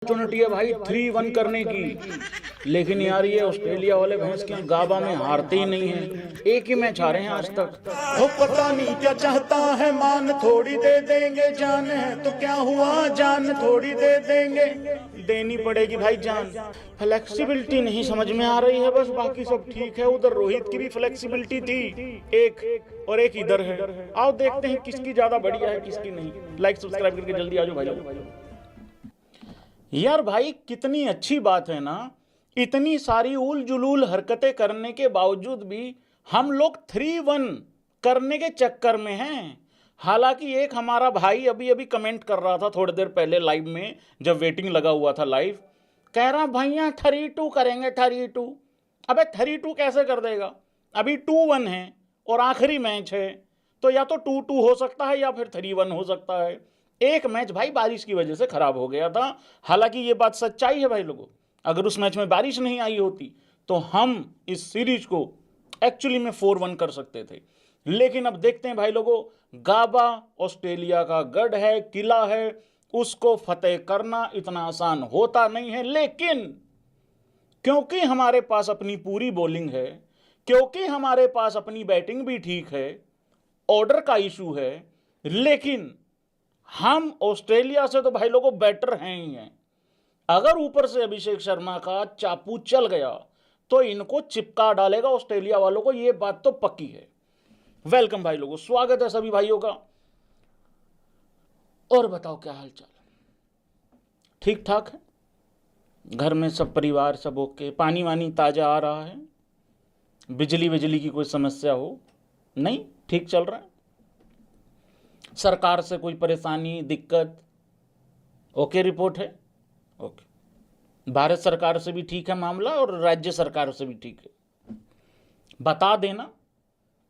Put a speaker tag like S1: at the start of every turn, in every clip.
S1: Opportunity है भाई 3-1 करने की, लेकिन यार ये ऑस्ट्रेलिया वाले भैंस के गाबा में हारते ही नहीं है, एक ही मैच हारे हैं आज तक।
S2: हो पता नहीं क्या चाहता है मान, थोड़ी दे देंगे जान, है तो क्या हुआ जान थोड़ी दे देंगे,
S1: देनी पड़ेगी भाई जान। फ्लेक्सिबिलिटी नहीं समझ में आ रही है, बस बाकी सब ठीक है। उधर रोहित की भी फ्लेक्सिबिलिटी थी एक, और एक इधर है। आओ देखते हैं किसकी ज्यादा बढ़िया है किसकी नहीं। लाइक सब्सक्राइब करके जल्दी आ जाओ भाई। यार भाई कितनी अच्छी बात है ना, इतनी सारी उल जुलूल हरकतें करने के बावजूद भी हम लोग 3-1 करने के चक्कर में हैं। हालांकि एक हमारा भाई अभी अभी कमेंट कर रहा था थोड़ी देर पहले लाइव में, जब वेटिंग लगा हुआ था लाइव, कह रहा भैया 3-2 करेंगे 3-2। अबे 3-2 कैसे कर देगा, अभी 2-1 है और आखिरी मैच है, तो या तो 2-2 हो सकता है या फिर 3-1 हो सकता है। एक मैच भाई बारिश की वजह से खराब हो गया था, हालांकि ये बात सच्चाई है भाई लोगों, अगर उस मैच में बारिश नहीं आई होती तो हम इस सीरीज को एक्चुअली में 4-1 कर सकते थे। लेकिन अब देखते हैं भाई लोगों, गाबा ऑस्ट्रेलिया का गढ़ है, किला है, उसको फतेह करना इतना आसान होता नहीं है। लेकिन क्योंकि हमारे पास अपनी पूरी बॉलिंग है, क्योंकि हमारे पास अपनी बैटिंग भी ठीक है, ऑर्डर का इशू है, लेकिन हम ऑस्ट्रेलिया से तो भाई लोगों बेटर हैं ही हैं। अगर ऊपर से अभिषेक शर्मा का चापू चल गया तो इनको चिपका डालेगा ऑस्ट्रेलिया वालों को, यह बात तो पक्की है। वेलकम भाई लोगों, स्वागत है सभी भाइयों का। और बताओ क्या हाल चाल, ठीक ठाक है? घर में सब परिवार सब ओके? पानी वानी ताजा आ रहा है? बिजली की कोई समस्या हो? नहीं, ठीक चल रहा है? सरकार से कोई परेशानी दिक्कत? ओके रिपोर्ट है, ओके। भारत सरकार से भी ठीक है मामला और राज्य सरकार से भी ठीक है। बता देना,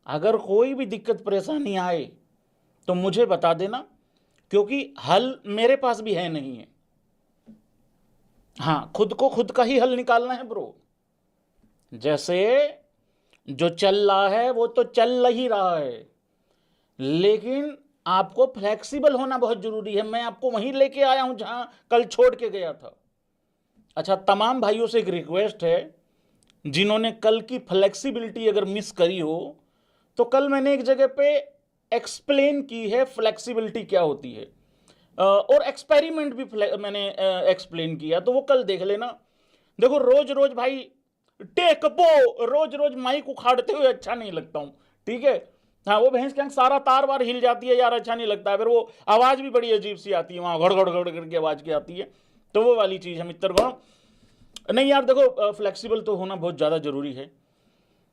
S1: अगर कोई भी दिक्कत परेशानी आए तो मुझे बता देना, क्योंकि हल मेरे पास भी है नहीं है। हाँ, खुद को खुद का ही हल निकालना है ब्रो। जैसे जो चल रहा है वो तो चल ही रहा है, लेकिन आपको फ्लेक्सिबल होना बहुत जरूरी है। मैं आपको वहीं लेके आया हूं जहां कल छोड़ के गया था। अच्छा, तमाम भाइयों से एक रिक्वेस्ट है, जिन्होंने कल की फ्लेक्सिबिलिटी अगर मिस करी हो, तो कल मैंने एक जगह पे एक्सप्लेन की है फ्लेक्सिबिलिटी क्या होती है, और एक्सपेरिमेंट भी मैंने एक्सप्लेन किया, तो वो कल देख लेना। देखो रोज रोज भाई टेक बो, रोज रोज माइक उखाड़ते हुए अच्छा नहीं लगता हूं, ठीक है? हाँ, वो भैंस के सारा तार वार हिल जाती है यार, अच्छा नहीं लगता है। फिर वो आवाज भी बड़ी अजीब सी आती है, वहां घड़ घड़ घड़ करके आवाज की आती है, तो वो वाली चीज है मित्र गण। नहीं यार देखो, फ्लेक्सिबल तो होना बहुत ज्यादा जरूरी है।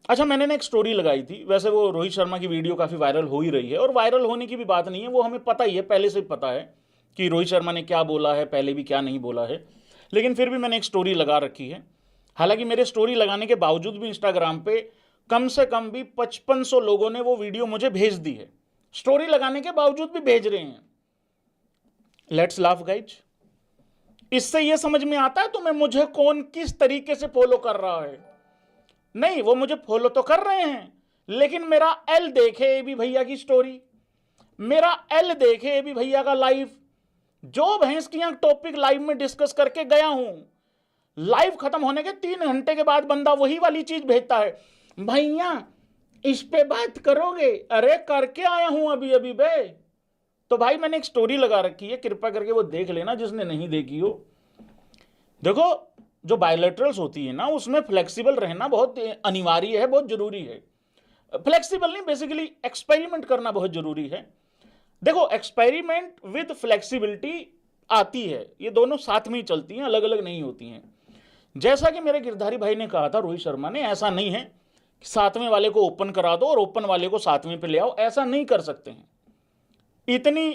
S1: अच्छा, मैंने ना एक स्टोरी लगाई थी, वैसे वो रोहित शर्मा की वीडियो काफी वायरल हो ही रही है, और वायरल होने की भी बात नहीं है, वो हमें पता ही है, पहले से पता है कि रोहित शर्मा ने क्या बोला है, पहले भी क्या नहीं बोला है। लेकिन फिर भी मैंने एक स्टोरी लगा रखी है। हालांकि मेरे स्टोरी लगाने के बावजूद भी इंस्टाग्राम पे कम से कम भी 5500 लोगों ने वो वीडियो मुझे भेज दी है, स्टोरी लगाने के बावजूद भी भेज रहे हैं। Let's laugh guys. इससे यह समझ में आता है तुम्हें मुझे कौन किस तरीके से फॉलो कर रहा है। नहीं, वो मुझे फॉलो तो कर रहे हैं, लेकिन मेरा एल देखे भी भैया की स्टोरी, मेरा एल देखे भी भैया का लाइव, जो भैंस की यहां टॉपिक लाइव में डिस्कस करके गया हूं, लाइव खत्म होने के 3 घंटे के बाद बंदा वही वाली चीज भेजता है, भैया इस पे बात करोगे? अरे करके आया हूं अभी अभी बे। तो भाई मैंने एक स्टोरी लगा रखी है, कृपया करके वो देख लेना जिसने नहीं देखी हो। देखो, जो बायलैटरल्स होती है ना, उसमें फ्लेक्सिबल रहना बहुत अनिवार्य है, बहुत जरूरी है। फ्लेक्सिबल नहीं, बेसिकली एक्सपेरिमेंट करना बहुत जरूरी है। देखो, एक्सपेरिमेंट विद फ्लेक्सिबिलिटी आती है, ये दोनों साथ में ही चलती हैं, अलग अलग नहीं होती हैं। जैसा कि मेरे गिरधारी भाई ने कहा था, रोहित शर्मा ने, ऐसा नहीं है कि 7वें वाले को ओपन करा दो और ओपन वाले को 7वें पे ले आओ, ऐसा नहीं कर सकते हैं। इतनी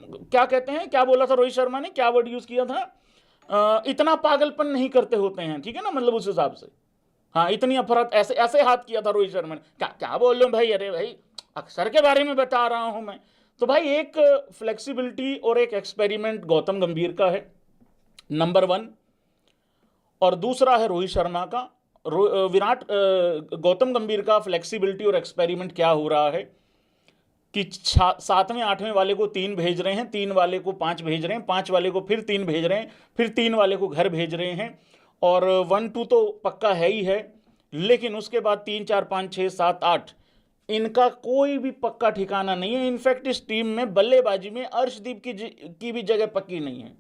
S1: क्या कहते हैं, क्या बोला था रोहित शर्मा ने, क्या वर्ड यूज किया था, इतना पागलपन नहीं करते होते हैं, ठीक है ना, मतलब उस हिसाब से। हाँ, इतनी अफरत, ऐसे ऐसे हाथ किया था रोहित शर्मा ने, क्या क्या बोल रहे हो भाई, अरे भाई अक्सर के बारे में बता रहा हूं मैं। तो भाई एक फ्लेक्सिबिलिटी और एक एक्सपेरिमेंट गौतम गंभीर का है, नंबर 1, और दूसरा है रोहित शर्मा का। गौतम गंभीर का फ्लेक्सिबिलिटी और एक्सपेरिमेंट क्या हो रहा है, कि 7वें 8वें वाले को 3 भेज रहे हैं, 3 वाले को 5 भेज रहे हैं, 5 वाले को फिर 3 भेज रहे हैं, फिर 3 वाले को घर भेज रहे हैं, और 1 2 तो पक्का है ही है, लेकिन उसके बाद 3 4 5 6 7 8 इनका कोई भी पक्का ठिकाना नहीं है। इनफैक्ट इस टीम में बल्लेबाजी में अर्शदीप की भी जगह पक्की नहीं है।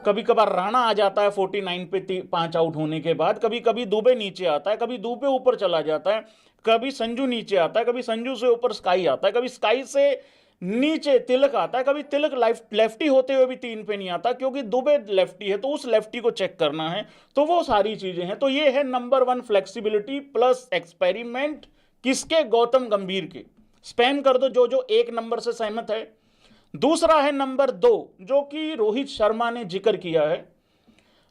S1: कभी कभार राणा आ जाता है 49 पे 5 आउट होने के बाद, कभी कभी दुबे नीचे आता है, कभी दुबे ऊपर चला जाता है, कभी संजू नीचे आता है, कभी संजू से ऊपर स्काई आता है, कभी स्काई से नीचे तिलक आता है, कभी तिलक लेफ्टी होते हुए भी 3 पे नहीं आता क्योंकि दुबे लेफ्टी है तो उस लेफ्टी को चेक करना है। तो वो सारी चीजें हैं। तो ये है नंबर 1 फ्लेक्सिबिलिटी प्लस एक्सपेरिमेंट किसके? गौतम गंभीर के। स्पैम कर दो जो जो एक नंबर से सहमत है। दूसरा है नंबर 2 जो कि रोहित शर्मा ने जिक्र किया है।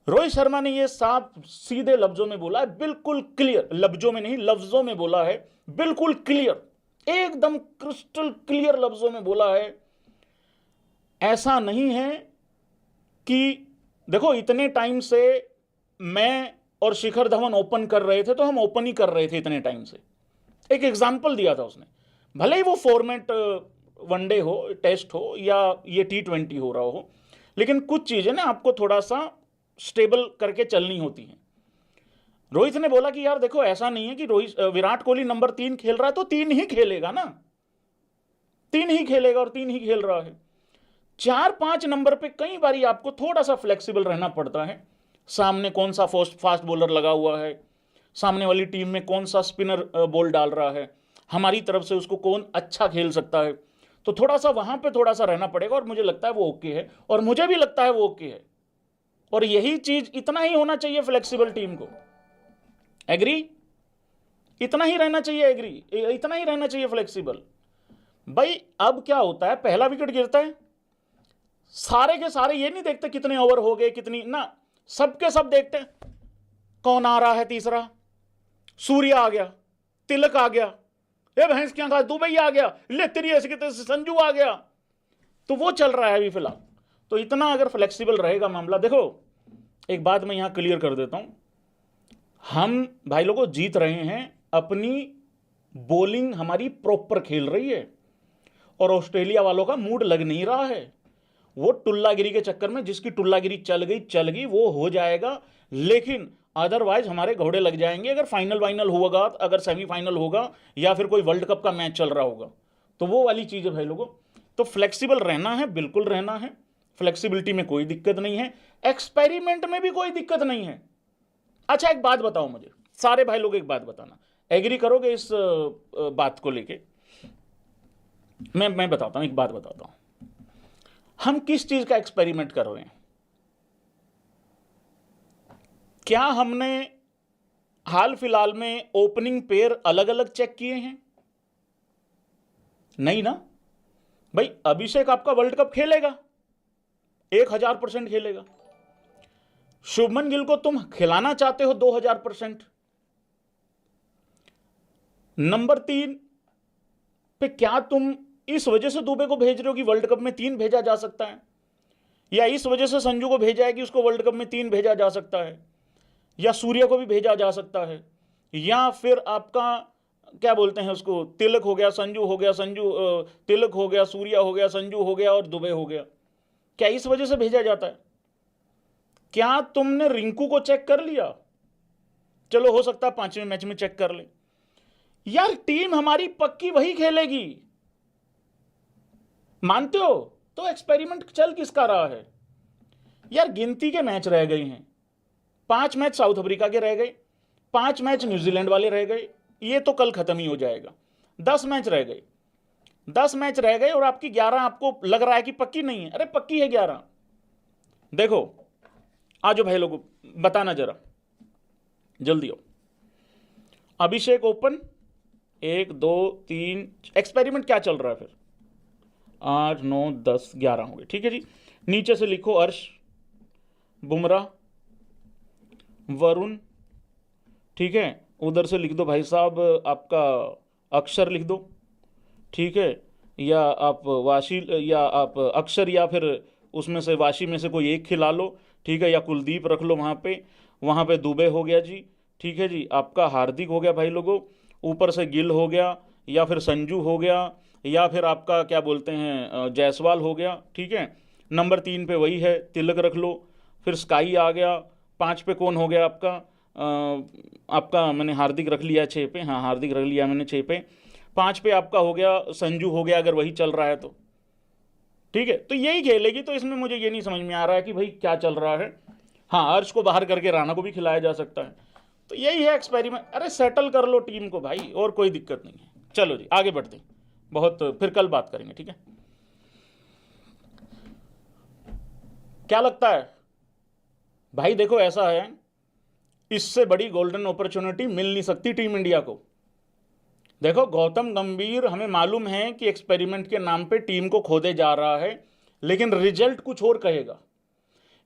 S1: रोहित शर्मा ने यह साफ सीधे लफ्जों में बोला है, बिल्कुल क्लियर, लफ्जों में नहीं लफ्जों में बोला है, बिल्कुल क्लियर, एकदम क्रिस्टल क्लियर लफ्जों में बोला है। ऐसा नहीं है कि देखो इतने टाइम से मैं और शिखर धवन ओपन कर रहे थे तो हम ओपन ही कर रहे थे इतने टाइम से। एक एग्जाम्पल दिया था उसने, भले ही वो फॉर्मेट वनडे हो, टेस्ट हो या ये T20 हो रहा हो, लेकिन कुछ चीजें ना आपको थोड़ा सा स्टेबल करके चलनी होती हैं। रोहित ने बोला कि यार देखो ऐसा नहीं है कि विराट कोहली नंबर 3 खेल रहा है तो 3 ही खेलेगा ना, 3 ही खेलेगा और 3 ही खेल रहा है। 4-5 नंबर पे कई बार आपको थोड़ा सा फ्लेक्सिबल रहना पड़ता है। सामने कौन सा फास्ट बॉलर लगा हुआ है, सामने वाली टीम में कौन सा स्पिनर बॉल डाल रहा है, हमारी तरफ से उसको कौन अच्छा खेल सकता है, तो थोड़ा सा वहां पे थोड़ा सा रहना पड़ेगा। और मुझे लगता है वो ओके है, और मुझे भी लगता है वो ओके है, और यही चीज इतना ही होना चाहिए फ्लेक्सिबल टीम को। एग्री? इतना ही रहना चाहिए, एग्री, इतना ही रहना चाहिए फ्लेक्सिबल। भाई अब क्या होता है, पहला विकेट गिरता है, सारे के सारे ये नहीं देखते कितने ओवर हो गए कितनी ना, सबके सब देखते हैं कौन आ रहा है तीसरा, सूर्य आ गया, तिलक आ गया, ये भैंस क्या कहा, दुबई आ गया, ले तेरी ऐसे कहते संजू आ गया, तो वो चल रहा है अभी फिलहाल। तो इतना अगर फ्लेक्सिबल रहेगा मामला, देखो एक बात मैं यहां क्लियर कर देता हूं, हम भाई लोगों जीत रहे हैं, अपनी बॉलिंग हमारी प्रॉपर खेल रही है, और ऑस्ट्रेलिया वालों का मूड लग नहीं रहा है। वो टुल्लागिरी के चक्कर में, जिसकी टुल्लागिरी चल गई वो हो जाएगा, लेकिन अदरवाइज हमारे घोड़े लग जाएंगे अगर फाइनल वाइनल होगा, अगर सेमीफाइनल होगा, या फिर कोई वर्ल्ड कप का मैच चल रहा होगा, तो वो वाली चीज है भाई लोगों। तो फ्लेक्सिबल रहना है, बिल्कुल रहना है, फ्लेक्सिबिलिटी में कोई दिक्कत नहीं है, एक्सपेरिमेंट में भी कोई दिक्कत नहीं है। अच्छा एक बात बताओ मुझे, सारे भाई लोग एक बात बताना, एग्री करोगे इस बात को लेके? मैं बताता हूं, एक बात बताता हूं, हम किस चीज का एक्सपेरिमेंट कर रहे हैं? क्या हमने हाल फिलहाल में ओपनिंग पेयर अलग अलग चेक किए हैं? नहीं ना भाई। अभिषेक आपका वर्ल्ड कप खेलेगा, 1000% खेलेगा। शुभमन गिल को तुम खिलाना चाहते हो 2000%। नंबर 3 पे क्या तुम इस वजह से दुबे को भेज रहे हो कि वर्ल्ड कप में 3 भेजा जा सकता है, या इस वजह से संजू को भेजा है कि उसको वर्ल्ड कप में 3 भेजा जा सकता है, या सूर्य को भी भेजा जा सकता है, या फिर आपका क्या बोलते हैं उसको, तिलक हो गया, संजू हो गया, तिलक हो गया, सूर्य हो गया, संजू हो गया और दुबे हो गया, क्या इस वजह से भेजा जाता है? क्या तुमने रिंकू को चेक कर लिया? चलो हो सकता है 5वें मैच में चेक कर ले। यार टीम हमारी पक्की वही खेलेगी, मानते हो? तो एक्सपेरिमेंट चल किसका रहा है यार? गिनती के मैच रह गए हैं, 5 मैच साउथ अफ्रीका के रह गए, 5 मैच न्यूजीलैंड वाले रह गए, ये तो कल खत्म ही हो जाएगा। 10 मैच रह गए, 10 मैच रह गए, और आपकी 11 आपको लग रहा है कि पक्की नहीं है। अरे पक्की है 11। देखो आजो भाई लोगों, बताना जरा जल्दी हो। अभिषेक ओपन 1 2 3, एक्सपेरिमेंट क्या चल रहा है फिर? 8 9 10 11 हो गए, ठीक है जी। नीचे से लिखो अर्श, बुमराह, वरुण, ठीक है। उधर से लिख दो भाई साहब आपका अक्षर लिख दो, ठीक है, या आप वाशी, या आप अक्षर, या फिर उसमें से वाशी में से कोई एक खिला लो, ठीक है, या कुलदीप रख लो वहाँ पे दुबे हो गया जी, ठीक है जी। आपका हार्दिक हो गया भाई लोगों, ऊपर से गिल हो गया, या फिर संजू हो गया, या फिर आपका क्या बोलते हैं जायसवाल हो गया, ठीक है। नंबर 3 पे वही है, तिलक रख लो। फिर स्काई आ गया। 5 पे कौन हो गया आपका? आपका मैंने हार्दिक रख लिया 6 पे, हाँ हार्दिक रख लिया मैंने 6 पे। 5 पे आपका हो गया संजू हो गया, अगर वही चल रहा है तो ठीक है। तो यही खेलेगी, तो इसमें मुझे ये नहीं समझ में आ रहा है कि भाई क्या चल रहा है। हाँ, अर्श को बाहर करके राणा को भी खिलाया जा सकता है, तो यही है एक्सपेरिमेंट। अरे सेटल कर लो टीम को भाई, और कोई दिक्कत नहीं है। चलो जी आगे बढ़ते हैं, बहुत फिर कल बात करेंगे, ठीक है। क्या लगता है भाई? देखो ऐसा है, इससे बड़ी गोल्डन अपॉर्चुनिटी मिल नहीं सकती टीम इंडिया को। देखो गौतम गंभीर, हमें मालूम है कि एक्सपेरिमेंट के नाम पे टीम को खोदे जा रहा है, लेकिन रिजल्ट कुछ और कहेगा।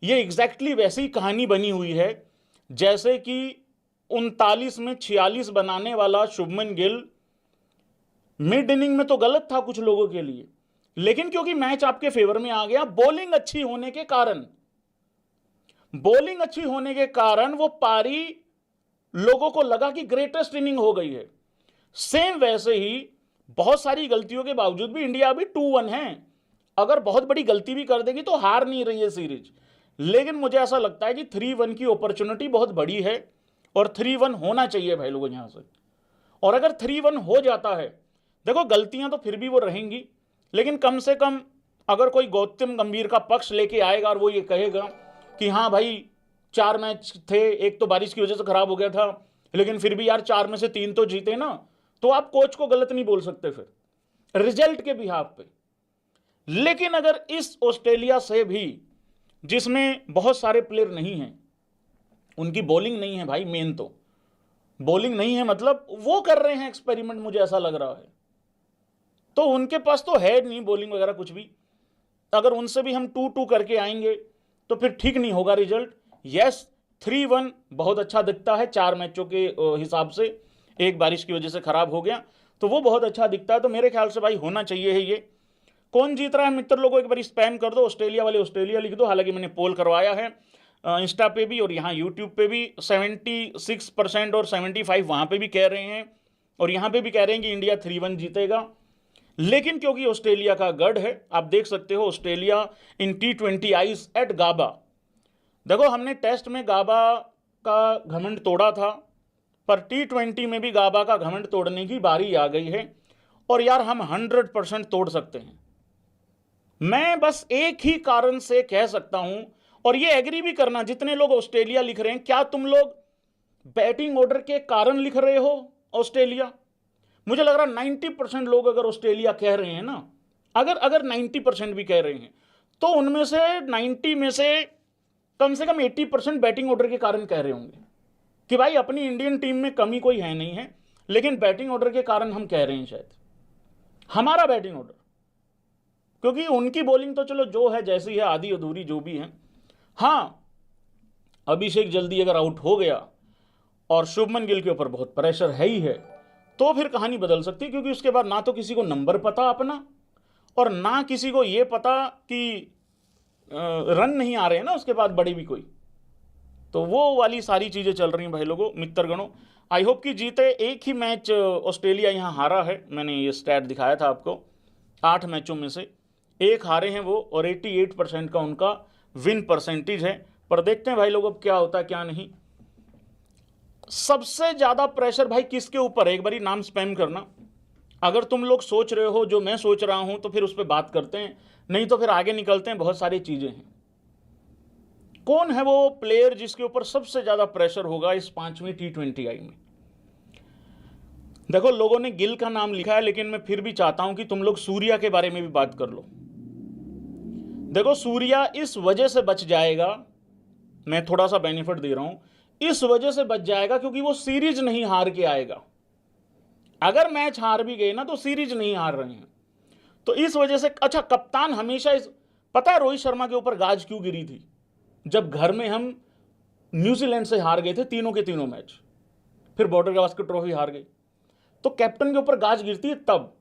S1: ये एग्जैक्टली वैसी ही कहानी बनी हुई है जैसे कि 39 में 46 बनाने वाला शुभमन गिल मिड इनिंग में तो गलत था कुछ लोगों के लिए, लेकिन क्योंकि मैच आपके फेवर में आ गया, बॉलिंग अच्छी होने के कारण वो पारी लोगों को लगा कि ग्रेटेस्ट इनिंग हो गई है। सेम वैसे ही बहुत सारी गलतियों के बावजूद भी इंडिया अभी 2-1 है। अगर बहुत बड़ी गलती भी कर देगी तो हार नहीं रही है सीरीज, लेकिन मुझे ऐसा लगता है कि 3-1 की अपॉर्चुनिटी बहुत बड़ी है और 3-1 होना चाहिए भाई लोगों यहां से। और अगर 3-1 हो जाता है, देखो गलतियां तो फिर भी वो रहेंगी, लेकिन कम से कम अगर कोई गौतम गंभीर का पक्ष लेके आएगा और वो ये कहेगा कि हाँ भाई 4 मैच थे, एक तो बारिश की वजह से खराब हो गया था, लेकिन फिर भी यार 4 में से 3 तो जीते ना, तो आप कोच को गलत नहीं बोल सकते फिर रिजल्ट के बिहाफ पे। लेकिन अगर इस ऑस्ट्रेलिया से भी, जिसमें बहुत सारे प्लेयर नहीं हैं, उनकी बॉलिंग नहीं है भाई, मेन तो बॉलिंग नहीं है, मतलब वो कर रहे हैं एक्सपेरिमेंट, मुझे ऐसा लग रहा है, तो उनके पास तो है नहीं बॉलिंग वगैरह कुछ भी। अगर उनसे भी हम 2-2 करके आएंगे तो फिर ठीक नहीं होगा रिजल्ट। यस 3-1 बहुत अच्छा दिखता है 4 मैचों के हिसाब से, एक बारिश की वजह से खराब हो गया तो वो बहुत अच्छा दिखता है, तो मेरे ख्याल से भाई होना चाहिए है ये। कौन जीत रहा है मित्र लोगों, एक बार स्पैम कर दो, ऑस्ट्रेलिया वाले ऑस्ट्रेलिया लिख दो। हालांकि मैंने पोल करवाया है इंस्टा पे भी और यहाँ यूट्यूब पे भी, 76% और 75 वहाँ पे भी कह रहे हैं, और यहाँ पे भी कह रहे हैं कि इंडिया 3-1 जीतेगा। लेकिन क्योंकि ऑस्ट्रेलिया का गढ़ है, आप देख सकते हो ऑस्ट्रेलिया इन T20 आइज एट गाबा। देखो हमने टेस्ट में गाबा का घमंड तोड़ा था, पर T20 में भी गाबा का घमंड तोड़ने की बारी आ गई है, और यार हम 100% तोड़ सकते हैं। मैं बस एक ही कारण से कह सकता हूं, और ये एग्री भी करना जितने लोग ऑस्ट्रेलिया लिख रहे हैं, क्या तुम लोग बैटिंग ऑर्डर के कारण लिख रहे हो ऑस्ट्रेलिया? मुझे लग रहा 90% लोग अगर ऑस्ट्रेलिया कह रहे हैं ना, अगर 90% भी कह रहे हैं, तो उनमें से 90 में से कम 80% बैटिंग ऑर्डर के कारण कह रहे होंगे कि भाई अपनी इंडियन टीम में कमी कोई है नहीं है, लेकिन बैटिंग ऑर्डर के कारण हम कह रहे हैं शायद हमारा बैटिंग ऑर्डर, क्योंकि उनकी बॉलिंग तो चलो जो है जैसी है, आधी अधूरी जो भी है। हाँ, अभिषेक जल्दी अगर आउट हो गया और शुभमन गिल के ऊपर बहुत प्रेशर है ही है, तो फिर कहानी बदल सकती है, क्योंकि उसके बाद ना तो किसी को नंबर पता अपना, और ना किसी को यह पता कि रन नहीं आ रहे हैं ना उसके बाद बड़े भी कोई, तो वो वाली सारी चीज़ें चल रही हैं भाई लोगों, मित्रगणों। आई होप कि जीते। एक ही मैच ऑस्ट्रेलिया यहाँ हारा है, मैंने ये स्टैट दिखाया था आपको, 8 मैचों में से 1 हारे हैं वो, और 88% का उनका विन परसेंटेज है। पर देखते हैं भाई लोग अब क्या होता है क्या नहीं। सबसे ज़्यादा प्रेशर भाई किसके ऊपर है, एक बारी नाम स्पैम करना। अगर तुम लोग सोच रहे हो जो मैं सोच रहा हूं तो फिर उस पर बात करते हैं, नहीं तो फिर आगे निकलते हैं, बहुत सारी चीज़ें हैं। कौन है वो प्लेयर जिसके ऊपर सबसे ज़्यादा प्रेशर होगा इस 5वीं T20 आई में? देखो लोगों ने गिल का नाम लिखा है, लेकिन मैं फिर भी चाहता हूं कि तुम लोग सूर्या के बारे में भी बात कर लो। देखो सूर्या इस वजह से बच जाएगा, मैं थोड़ा सा बेनिफिट दे रहा हूं, इस वजह से बच जाएगा क्योंकि वो सीरीज नहीं हार के आएगा। अगर मैच हार भी गए ना तो सीरीज नहीं हार रहे हैं, तो इस वजह से। अच्छा, कप्तान हमेशा पता है रोहित शर्मा के ऊपर गाज क्यों गिरी थी? जब घर में हम न्यूजीलैंड से हार गए थे तीनों के तीनों मैच, फिर बॉर्डर गावस्कर ट्रॉफी हार गई, तो कैप्टन के ऊपर गाज गिरती है तब,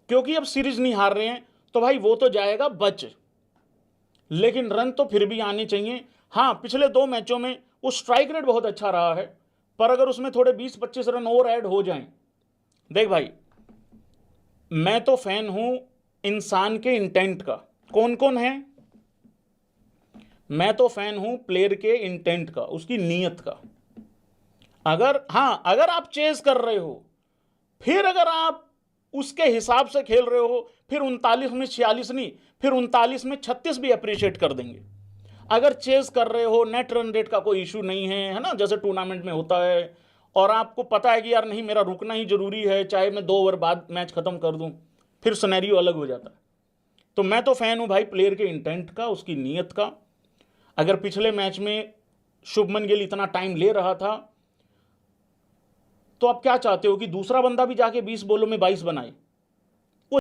S1: क्योंकि अब सीरीज नहीं हार रहे हैं, तो भाई वो तो जाएगा बच, लेकिन रन तो फिर भी आने चाहिए। हाँ, पिछले 2 मैचों में वो स्ट्राइक रेट बहुत अच्छा रहा है, पर अगर उसमें थोड़े 20-25 रन और ऐड हो जाएं। देख भाई, मैं तो फैन हूं इंसान के इंटेंट का। कौन कौन है? मैं तो फैन हूं प्लेयर के इंटेंट का, उसकी नीयत का। अगर आप चेज कर रहे हो, फिर अगर आप उसके हिसाब से खेल रहे हो, फिर 39 में 46 नहीं, फिर 39 में 36 भी अप्रिशिएट कर देंगे। अगर चेज कर रहे हो, नेट रन रेट का कोई इशू नहीं है ना, जैसे टूर्नामेंट में होता है, और आपको पता है कि यार नहीं मेरा रुकना ही जरूरी है, चाहे मैं 2 ओवर बाद मैच खत्म कर दूं, फिर सिनेरियो अलग हो जाता है। तो मैं तो फैन हूं भाई प्लेयर के इंटेंट का, उसकी नीयत का। अगर पिछले मैच में शुभमन गिल इतना टाइम ले रहा था, तो आप क्या चाहते हो कि दूसरा बंदा भी जाके 20 बॉलों में 22 बनाए?